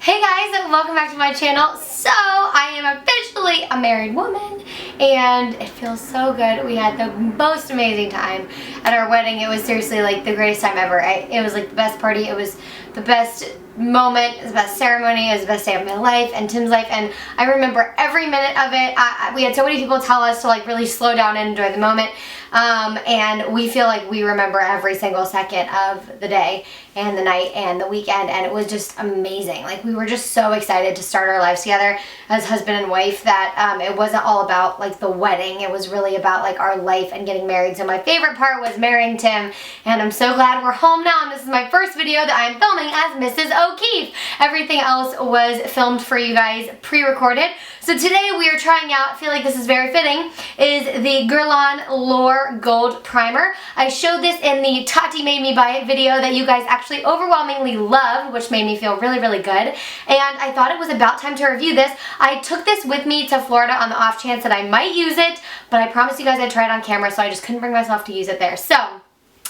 Hey guys, welcome back to my channel. So, I am officially a married woman and it feels so good. We had the most amazing time at our wedding. It was seriously like the greatest time ever. It was like the best party. It was the best moment, the best ceremony, it was the best day of my life and Tim's life, and I remember every minute of it. We had so many people tell us to like really slow down and enjoy the moment, and we feel like we remember every single second of the day and the night and the weekend, and it was just amazing. Like, we were just so excited to start our lives together as husband and wife that it wasn't all about like the wedding. It was really about like our life and getting married. So my favorite part was marrying Tim, and I'm so glad we're home now, and this is my first video that I'm filming as Mrs. O'Keefe. Everything else was filmed for you guys, pre-recorded. So today we are trying out, I feel like this is very fitting, is the Guerlain Lure Gold Primer. I showed this in the Tati Made Me Buy It video that you guys actually overwhelmingly loved, which made me feel really, really good. And I thought it was about time to review this. I took this with me to Florida on the off chance that I might use it, but I promised you guys I'd try it on camera, so I just couldn't bring myself to use it there. So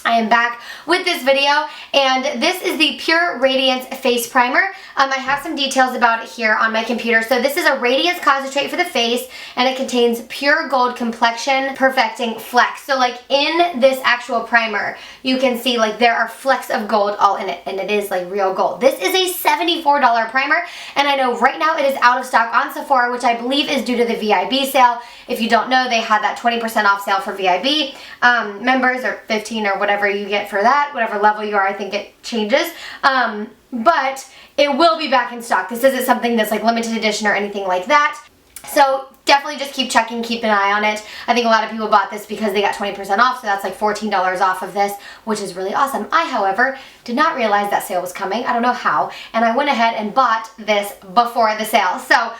I am back with this video, and this is the Pure Radiance Face Primer. I have some details about it here on my computer. So this is a radiance concentrate for the face, and it contains pure gold complexion perfecting flecks. So like in this actual primer, you can see like there are flecks of gold all in it, and it is like real gold. This is a $74 primer, and I know right now it is out of stock on Sephora, which I believe is due to the VIB sale. If you don't know, they had that 20% off sale for VIB members, or 15 or whatever you get for that, whatever level you are. I think it changes. But it will be back in stock. This isn't something that's like limited edition or anything like that. So definitely just keep checking, keep an eye on it. I think a lot of people bought this because they got 20% off, so that's like $14 off of this, which is really awesome. I, however, did not realize that sale was coming. I don't know how, and I went ahead and bought this before the sale. So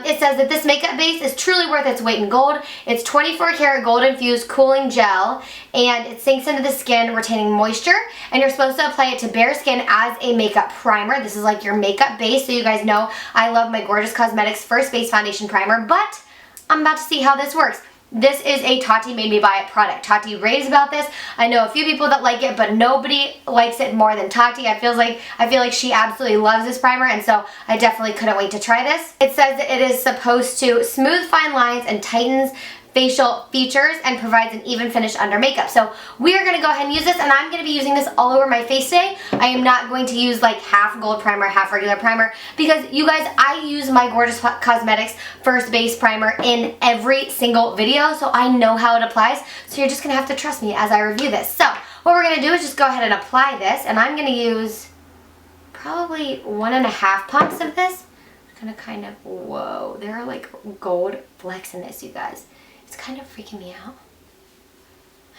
it says that this makeup base is truly worth its weight in gold. It's 24 karat gold infused cooling gel, and it sinks into the skin, retaining moisture, and you're supposed to apply it to bare skin as a makeup primer. This is like your makeup base, so you guys know I love my Gorgeous Cosmetics First Base Foundation Primer, but I'm about to see how this works. This is a Tati Made Me Buy It product. Tati raves about this. I know a few people that like it, but nobody likes it more than Tati. I feel like she absolutely loves this primer, and so I definitely couldn't wait to try this. It says that it is supposed to smooth fine lines and tightens facial features and provides an even finish under makeup. So we are going to go ahead and use this, and I'm going to be using this all over my face today. I am not going to use like half gold primer, half regular primer, because you guys, I use my Gorgeous Cosmetics First Base Primer in every single video, so I know how it applies. So you're just going to have to trust me as I review this. So what we're going to do is just go ahead and apply this, and I'm going to use probably 1.5 pumps of this. I'm going to kind of, whoa, there are like gold flecks in this, you guys. It's kind of freaking me out.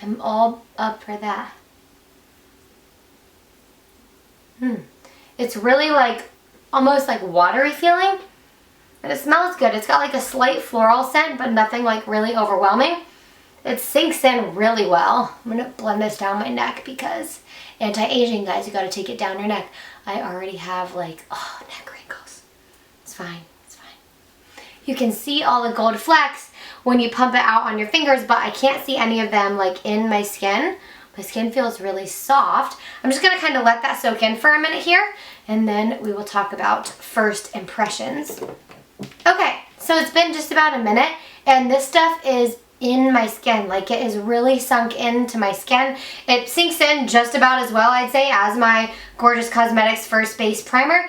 I'm all up for that. It's really like, almost like watery feeling. And it smells good. It's got like a slight floral scent, but nothing like really overwhelming. It sinks in really well. I'm going to blend this down my neck because anti-aging, guys, you got to take it down your neck. I already have like, oh, neck wrinkles. It's fine. It's fine. You can see all the gold flecks when you pump it out on your fingers, but I can't see any of them like in my skin. My skin feels really soft. I'm just gonna kind of let that soak in for a minute here, and then we will talk about first impressions. Okay, so it's been just about a minute, and this stuff is in my skin. Like, it is really sunk into my skin. It sinks in just about as well, I'd say, as my Gorgeous Cosmetics First Base Primer,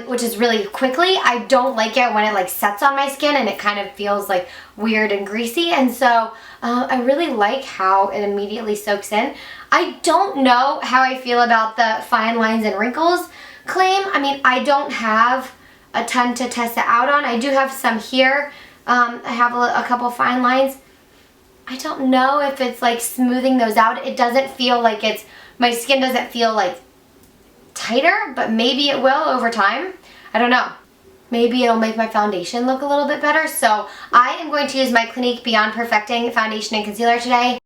which is really quickly. I don't like it when it like sets on my skin and it kind of feels like weird and greasy, and so I really like how it immediately soaks in. I don't know how I feel about the fine lines and wrinkles claim. I mean, I don't have a ton to test it out on. I do have some here. I have a couple fine lines. I don't know if it's like smoothing those out. It doesn't feel like it's, my skin doesn't feel like tighter, but maybe it will over time. I don't know. Maybe it'll make my foundation look a little bit better. So I am going to use my Clinique Beyond Perfecting Foundation and Concealer today.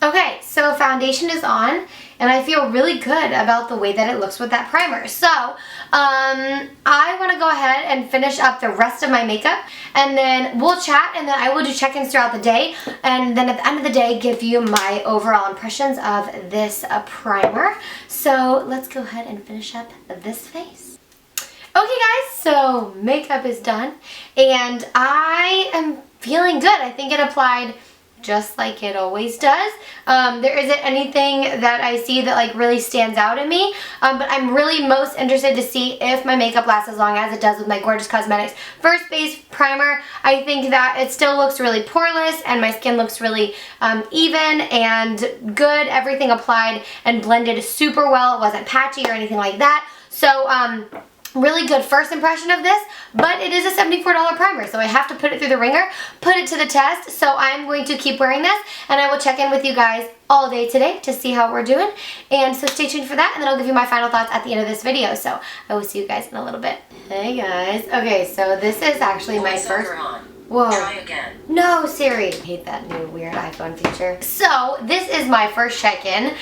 Okay, so foundation is on, and I feel really good about the way that it looks with that primer. So, I want to go ahead and finish up the rest of my makeup, and then we'll chat, and then I will do check-ins throughout the day, and then at the end of the day, give you my overall impressions of this primer. So, let's go ahead and finish up this face. Okay guys, so makeup is done, and I am feeling good. I think it applied just like it always does. There isn't anything that I see that like really stands out in me, but I'm really most interested to see if my makeup lasts as long as it does with my Gorgeous Cosmetics First Base Primer. I think that it still looks really poreless, and my skin looks really even and good. Everything applied and blended super well. It wasn't patchy or anything like that. So, really good first impression of this, but it is a $74 primer, so I have to put it through the ringer, put it to the test. So I'm going to keep wearing this, and I will check in with you guys all day today to see how we're doing. And so stay tuned for that, and then I'll give you my final thoughts at the end of this video. So I will see you guys in a little bit. Hey guys. Okay, so this is actually my first... Whoa. Try again. No, Siri. I hate that new weird iPhone feature. So, this is my first check-in,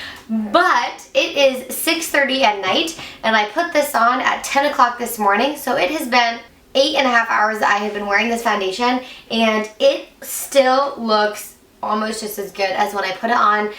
but it is 6:30 at night, and I put this on at 10 o'clock this morning, so it has been 8.5 hours that I have been wearing this foundation, and it still looks almost just as good as when I put it on.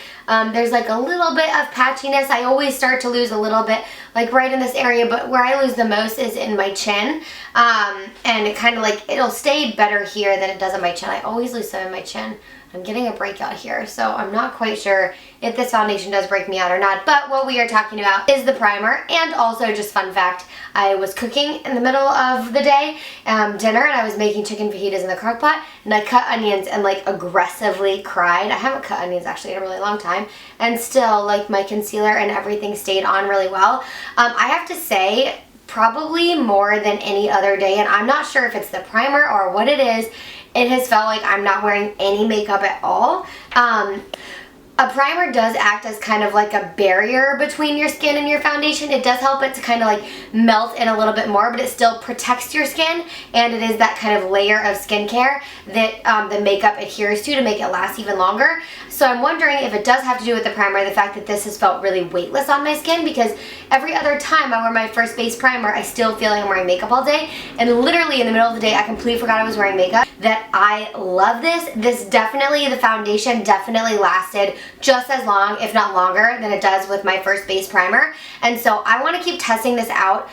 There's like a little bit of patchiness. I always start to lose a little bit like right in this area, but where I lose the most is in my chin. And it kind of like, it'll stay better here than it does on my chin. I always lose some in my chin. I'm getting a breakout here, so I'm not quite sure if this foundation does break me out or not, but what we are talking about is the primer. And also, just fun fact, I was cooking in the middle of the day, dinner, and I was making chicken fajitas in the crock pot, and I cut onions and like aggressively cried. I haven't cut onions actually in a really long time, and still like my concealer and everything stayed on really well. I have to say, probably more than any other day, and I'm not sure if it's the primer or what it is, it has felt like I'm not wearing any makeup at all. A primer does act as kind of like a barrier between your skin and your foundation. It does help it to kind of like melt in a little bit more, but it still protects your skin, and it is that kind of layer of skincare that the makeup adheres to make it last even longer. So I'm wondering if it does have to do with the primer, the fact that this has felt really weightless on my skin, because every other time I wear my First Base Primer, I still feel like I'm wearing makeup all day, and literally in the middle of the day, I completely forgot I was wearing makeup. That I love this. This definitely, the foundation definitely lasted just as long, if not longer, than it does with my First Base Primer. And so I want to keep testing this out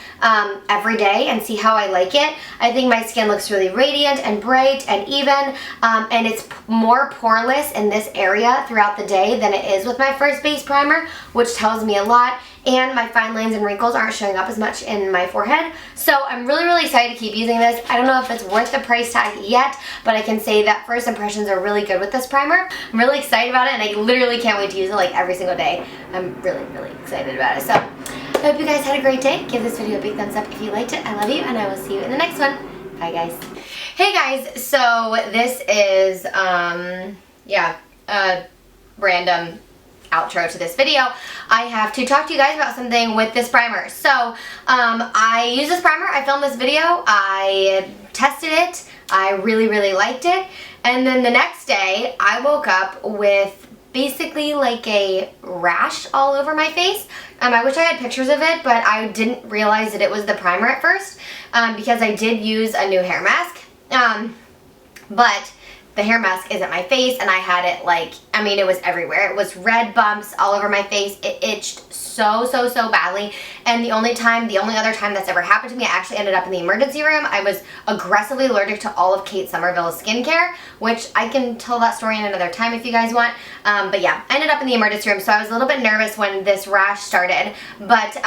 every day and see how I like it. I think my skin looks really radiant and bright and even, and it's more poreless in this area throughout the day than it is with my First Base Primer, which tells me a lot. And my fine lines and wrinkles aren't showing up as much in my forehead. So I'm really, really excited to keep using this. I don't know if it's worth the price tag yet, but I can say that first impressions are really good with this primer. I'm really excited about it, and I literally can't wait to use it like every single day. I'm really, really excited about it. So I hope you guys had a great day. Give this video a big thumbs up if you liked it. I love you, and I will see you in the next one. Bye, guys. Hey, guys. So this is, random outro to this video. I have to talk to you guys about something with this primer. So I use this primer, I filmed this video, I tested it, I really, really liked it, and then the next day I woke up with basically like a rash all over my face. I wish I had pictures of it, but I didn't realize that it was the primer at first, because I did use a new hair mask, but the hair mask isn't my face, and I had it like, I mean, it was everywhere. It was red bumps all over my face. It itched so badly, and the only other time that's ever happened to me, I actually ended up in the emergency room. I was aggressively allergic to all of Kate Somerville's skincare, which I can tell that story in another time if you guys want. But yeah, I ended up in the emergency room, so I was a little bit nervous when this rash started. But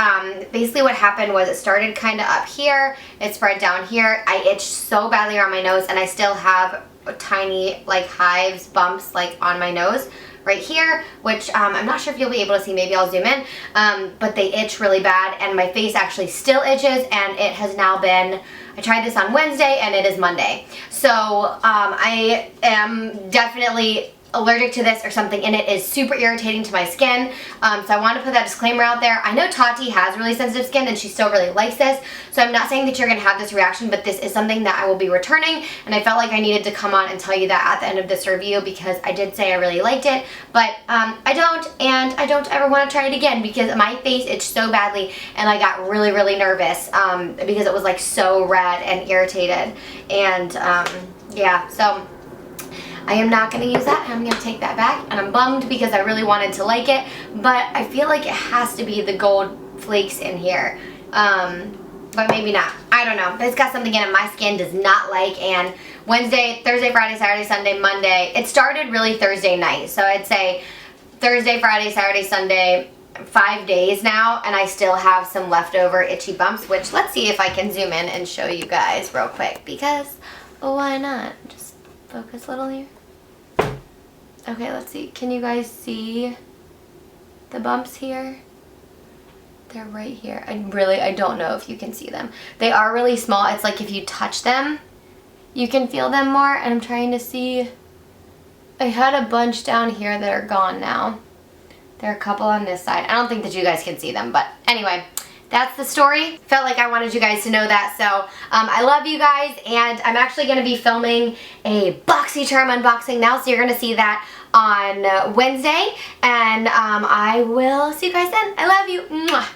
basically what happened was it started kind of up here, it spread down here. I itched so badly around my nose, and I still have tiny like hives, bumps like on my nose right here, which I'm not sure if you'll be able to see. Maybe I'll zoom in, but they itch really bad, and my face actually still itches, and it has now been, I tried this on Wednesday and it is Monday. So I am definitely allergic to this or something, and it is super irritating to my skin. So I want to put that disclaimer out there. I know Tati has really sensitive skin and she still really likes this, so I'm not saying that you're going to have this reaction, but this is something that I will be returning, and I felt like I needed to come on and tell you that at the end of this review because I did say I really liked it, but I don't, and I don't ever want to try it again because my face itched so badly and I got really, really nervous because it was like so red and irritated, and yeah, so I am not going to use that. I'm going to take that back, and I'm bummed because I really wanted to like it, but I feel like it has to be the gold flakes in here, but maybe not. I don't know. It's got something in it my skin does not like, and Wednesday, Thursday, Friday, Saturday, Sunday, Monday, it started really Thursday night, so I'd say Thursday, Friday, Saturday, Sunday, 5 days now, and I still have some leftover itchy bumps, which let's see if I can zoom in and show you guys real quick, because why not? Just focus a little here. Okay, let's see. Can you guys see the bumps here? They're right here. I don't know if you can see them. They are really small. It's like if you touch them, you can feel them more, and I'm trying to see. I had a bunch down here that are gone now. There are a couple on this side. I don't think that you guys can see them, but anyway, that's the story. Felt like I wanted you guys to know that, so I love you guys, and I'm actually going to be filming a BoxyCharm unboxing now, so you're going to see that on Wednesday, and I will see you guys then. I love you. Mwah.